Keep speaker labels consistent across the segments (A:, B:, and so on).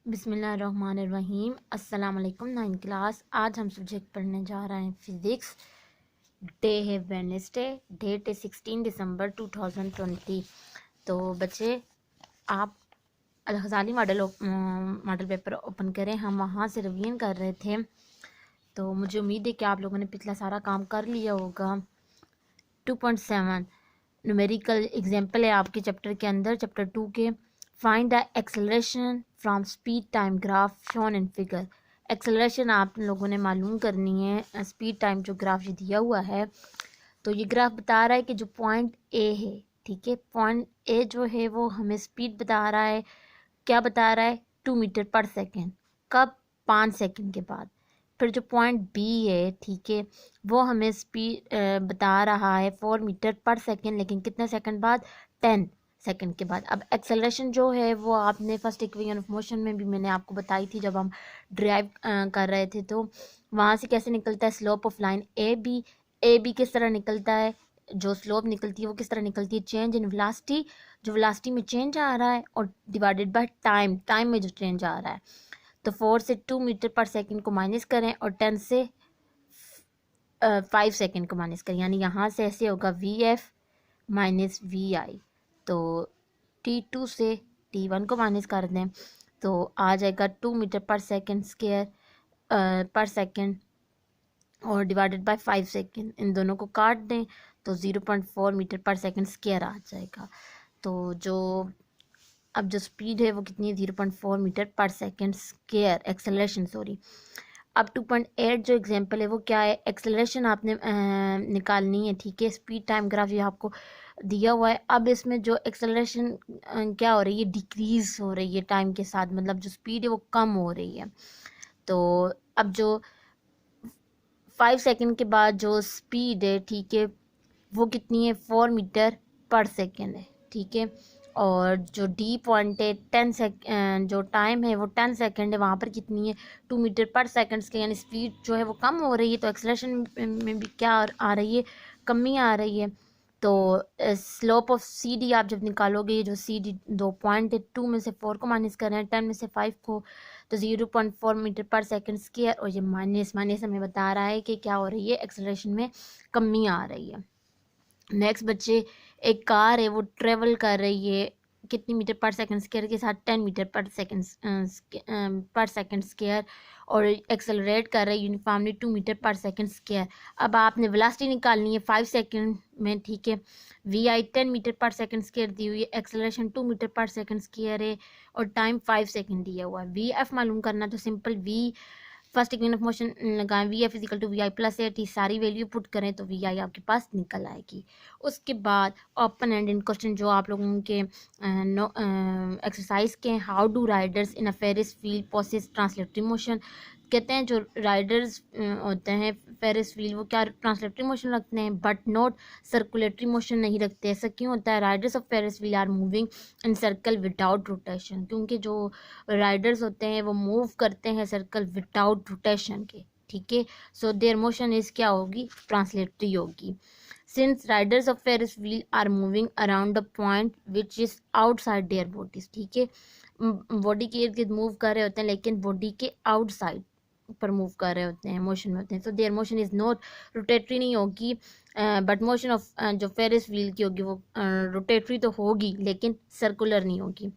A: बिस्मिल्लाहिर्रहमानिर्रहीम। अस्सलाम वालेकुम। 9 क्लास। आज हम सब्जेक्ट पढ़ने जा रहे हैं फिज़िक्स। डे है वेडनेसडे, डेट है 16 दिसंबर 2020। तो बच्चे आप अल गज़ाली मॉडल पेपर ओपन करें। हम वहाँ से रिवीजन कर रहे थे, तो मुझे उम्मीद है कि आप लोगों ने पिछला सारा काम कर लिया होगा। 2.7 न्यूमेरिकल एग्जाम्पल है आपके चैप्टर के अंदर, चैप्टर 2 के। Find the acceleration from speed time graph shown in figure. Acceleration आप लोगों ने मालूम करनी है। स्पीड टाइम जो ग्राफ ये दिया हुआ है, तो ये ग्राफ बता रहा है कि जो पॉइंट ए है, ठीक है, पॉइंट ए जो है वो हमें स्पीड बता रहा है। क्या बता रहा है? 2 मीटर पर सेकेंड। कब? 5 सेकेंड के बाद। फिर जो पॉइंट बी है, ठीक है, वो हमें स्पीड बता रहा है 4 मीटर पर सेकेंड, लेकिन कितने सेकंड बाद? 10 सेकंड के बाद। अब एक्सेलरेशन जो है वो आपने फर्स्ट इक्वेशन ऑफ मोशन में भी मैंने आपको बताई थी जब हम ड्राइव कर रहे थे। तो वहाँ से कैसे निकलता है? Slope of line A B किस तरह निकलता है? जो स्लोप निकलती है वो किस तरह निकलती है? चेंज इन वेलोसिटी, जो वेलोसिटी में चेंज आ रहा है, और डिवाइडेड बाय टाइम में जो चेंज आ रहा है। तो 4 से 2 मीटर पर सेकंड को माइनस करें और 10 से 5 सेकंड को माइनस करें, यानी यहाँ से ऐसे होगा VF माइनस VI। तो T2 से T1 को माइनस कर दें तो आ जाएगा 2 मीटर पर सेकंड स्क्वायर पर सेकंड, और डिवाइडेड बाय 5 सेकंड। इन दोनों को काट दें तो 0.4 मीटर पर सेकंड स्क्वायर आ जाएगा। तो जो स्पीड है वो कितनी है? 0.4 metre per second square, acceleration sorry. अब 2.8 जो एग्जांपल है वो क्या है? एक्सेलरेशन आपने निकालनी है, ठीक है। स्पीड टाइम ग्राफ ये आपको दिया हुआ है। अब इसमें जो एक्सेलरेशन क्या हो रही है? डिक्रीज हो रही है टाइम के साथ, मतलब जो स्पीड है वो कम हो रही है। तो अब जो 5 सेकंड के बाद जो स्पीड है, ठीक है, वो कितनी है? 4 मीटर पर सेकंड है, ठीक है। और जो डी पॉइंट है 10 सेकंड, जो टाइम है वो 10 सेकंड है, वहाँ पर कितनी है? 2 मीटर पर सेकंड के, यानी स्पीड जो है वो कम हो रही है। तो एक्सेलरेशन में भी क्या आ रही है? कमी आ रही है। तो स्लोप ऑफ सी डी आप जब निकालोगे, ये जो सी डी 2 पॉइंट है, 2 में से 4 को माइनस कर रहे हैं, 10 में से 5 को, तो 0.4 मीटर पर सेकंड स्क्वायर, और ये माइनस हमें बता रहा है कि क्या हो रही है? एक्सेलरेशन में कमी आ रही है। नेक्स्ट बच्चे, एक कार है वो ट्रेवल कर रही है कितनी मीटर पर सेकंड स्क्वायर के साथ? 10 मीटर पर सेकंड स्क्वायर, और एक्सेलरेट कर रही है uniformly 2 metre per second square. अब आपने वेलोसिटी निकालनी है 5 सेकंड में, ठीक है। VI 10 metre per second square दी हुई है, acceleration 2 metre per second square है, और टाइम 5 सेकंड दिया हुआ है। VF मालूम करना, तो simple first equation of motion लगाएं, VF equal to VI plus A T, सारी वैल्यू पुट करें तो VI आपके पास निकल आएगी। उसके बाद ओपन एंडेड क्वेश्चन जो आप लोगों के एक्सरसाइज के, how do riders in a Ferris wheel possess translatory motion. कहते हैं जो राइडर्स होते हैं फेरिस व्हील, वो क्या ट्रांसलेटरी मोशन रखते हैं, बट नॉट सर्कुलेटरी मोशन नहीं रखते। ऐसा क्यों होता है? Riders of Ferris wheel are moving in circle without rotation, क्योंकि जो राइडर्स होते हैं वो मूव करते हैं सर्कल विदाउट रोटेशन के, ठीक है। सो देयर मोशन इज क्या होगी? ट्रांसलेटरी होगी। Since riders of Ferris wheel are moving around the point which is outside their bodies, ठीक है, बॉडी के इर्द गिर्द मूव कर रहे होते हैं, लेकिन बॉडी के आउटसाइड पर मूव कर रहे होते हैं, मोशन में होते हैं। So their motion is not rotatory, नहीं होगी, बट मोशन ऑफ जो फेरिस व्हील की होगी वो रोटेटरी तो होगी, लेकिन सर्कुलर नहीं होगी।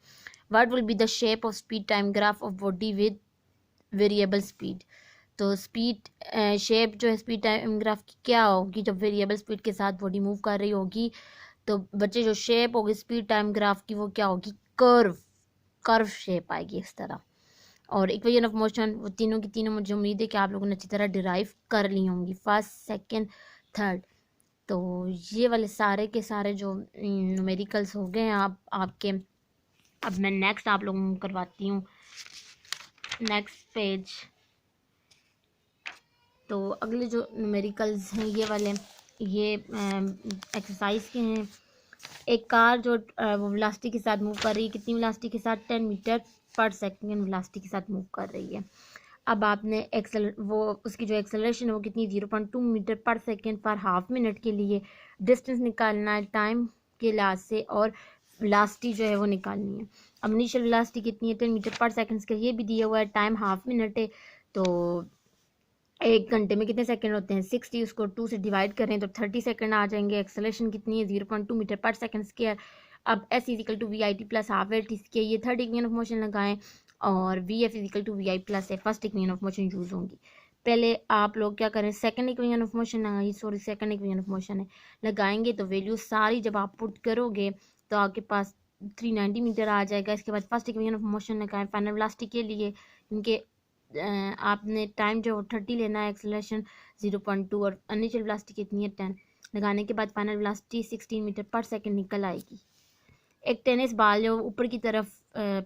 A: What will be the shape of speed time graph of body with variable speed? तो स्पीड शेप जो है स्पीड टाइम ग्राफ की क्या होगी जब वेरिएबल स्पीड के साथ बॉडी मूव कर रही होगी? तो बच्चे जो शेप होगी स्पीड टाइम ग्राफ की वो क्या होगी? कर्व शेप आएगी इस तरह। और इक्वेशन ऑफ मोशन वो तीनों की तीनों मुझे उम्मीद है कि आप लोगों ने अच्छी तरह डिराइव कर ली होंगी, फर्स्ट सेकेंड थर्ड। तो ये वाले सारे के सारे जो न्यूमेरिकल्स हो गए हैं आपके। अब मैं नेक्स्ट आप लोगों को करवाती हूँ नेक्स्ट पेज। तो अगले जो न्यूमेरिकल्स हैं ये वाले, ये एक्सरसाइज के हैं। एक कार जो वो वेलोसिटी के साथ मूव कर रही है, कितनी वेलोसिटी के साथ? 10 मीटर पर सेकंड वेलोसिटी के साथ मूव कर रही है। अब आपने उसकी जो एक्सेलरेशन है वो कितनी? 0.2 मीटर पर सेकंड पर हाफ मिनट के लिए। डिस्टेंस निकालना है टाइम के लिहाज से, और वेलोसिटी जो है वो निकालनी है। अब इनिशियल वेलोसिटी कितनी है, 10 मीटर पर सेकंड का ये भी दिया हुआ है। टाइम हाफ मिनट है, तो 1 घंटे में कितने सेकंड होते हैं 60, उसको 2 से डिवाइड करें तो 30 सेकंड आ जाएंगे। एक्सेलरेशन कितनी है 0.2 मीटर पर सेकंड स्क्वायर। अब s equal to we I T plus half L T square, ये थर्ड इक्वेशन ऑफ मोशन लगाएं और V F equal to we I plus A first equation of motion use होंगी। पहले आप लोग क्या करें, सेकंड इक्वेशन ऑफ मोशन लगाइए, sorry second equation of motion है, लगाएंगे तो वैल्यू सारी जब आप पुट करोगे तो आपके पास 390 मीटर आ जाएगा। इसके बाद फर्स्ट इक्वेशन ऑफ मोशन लगाएं फाइनल वेलोसिटी के लिए, क्योंकि आपने टाइम जो 30 लेना है, एक्सेलरेशन 0.2 और इनिशियल वेलोसिटी कितनी है 10, लगाने के बाद final velocity 16 metre per second निकल आएगी। एक टेनिस बॉल जो ऊपर की तरफ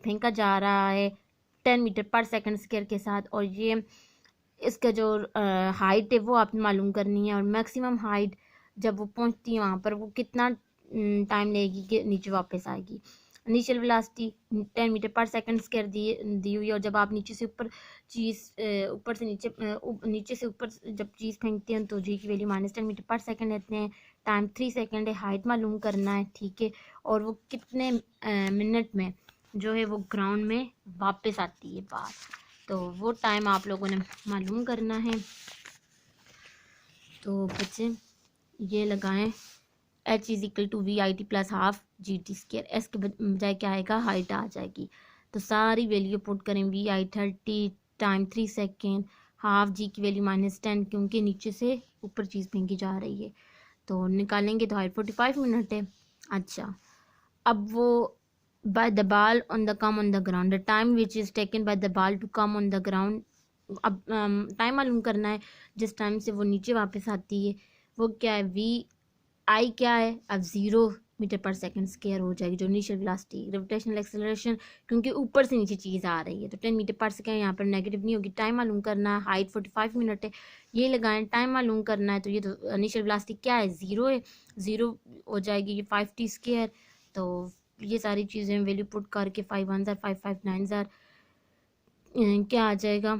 A: फेंका जा रहा है 10 मीटर पर सेकंड स्क्वायर के साथ, और ये इसका जो हाइट है वो आपने मालूम करनी है, और मैक्सिमम हाइट जब वो पहुंचती है वहाँ पर वो कितना टाइम लेगी कि नीचे वापस आएगी। Initial velocity 10 metre per second square दी हुई है, और जब आप नीचे से ऊपर चीज़ ऊपर से नीचे नीचे से ऊपर जब चीज़ फेंकते हैं तो जी की वैल्यू -10 मीटर पर सेकंड लेते हैं। टाइम 3 सेकंड है, हाइट मालूम करना है, ठीक है, और वो कितने मिनट में जो है वो ग्राउंड में वापस आती है बात, तो वो टाइम आप लोगों ने मालूम करना है। तो बच्चे ये लगाएं h equal to we I T plus half g t square, s के बजाय क्या आएगा हाइट आ जाएगी। तो सारी वैल्यू पुट करें, v i 30, time 3 second, half g की वैल्यू -10 क्योंकि नीचे से ऊपर चीज़ फेंकी जा रही है, तो निकालेंगे तो हाइट 45 मिनट है। अच्छा, अब वो by the ball on the come on the ground, the time which is taken by the ball to come on the ground, अब टाइम मालूम करना है जिस टाइम से वो नीचे वापस आती है, वो क्या है वी आई क्या है, अब 0 मीटर पर सेकंड स्क्वायर हो जाएगी जो इनिशियल वेलोसिटी। ग्रेविटेशनल एक्सेलरेशन क्योंकि ऊपर से नीचे चीज़ आ रही है तो 10 मीटर पर सेकंड यहाँ पर नेगेटिव नहीं होगी। टाइम मालूम करना है, हाइट 45 मिनट है, ये लगाएं। टाइम मालूम करना है तो ये तो इनिशियल वेलोसिटी क्या है 0 है, 0 हो जाएगी ये 5t स्क्वायर। तो ये सारी चीज़ें वैल्यू पुट करके 5 1 ज़ार 5 5 9 ज़ार क्या आ जाएगा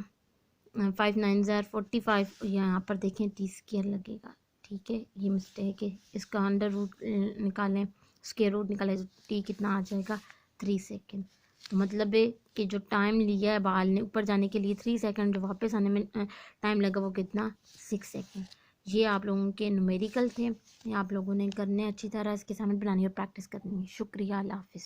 A: 5 9 ज़ार 45, यहाँ पर देखें 30 स्क्वायर लगेगा, ठीक है, ये मिस्टेक है, इसका अंडर रूट निकालें, स्क्वायर रूट निकालें तो टी कितना आ जाएगा 3 सेकेंड। तो मतलब है कि जो टाइम लिया है बाल ने ऊपर जाने के लिए 3 सेकेंड, जो वापस आने में टाइम लगा वो कितना 6 सेकेंड। ये आप लोगों के न्यूमेरिकल थे, ये आप लोगों ने करने अच्छी तरह इसके सामने बनानी और प्रैक्टिस करनी है। शुक्रिया, अल्लाह हाफिज़।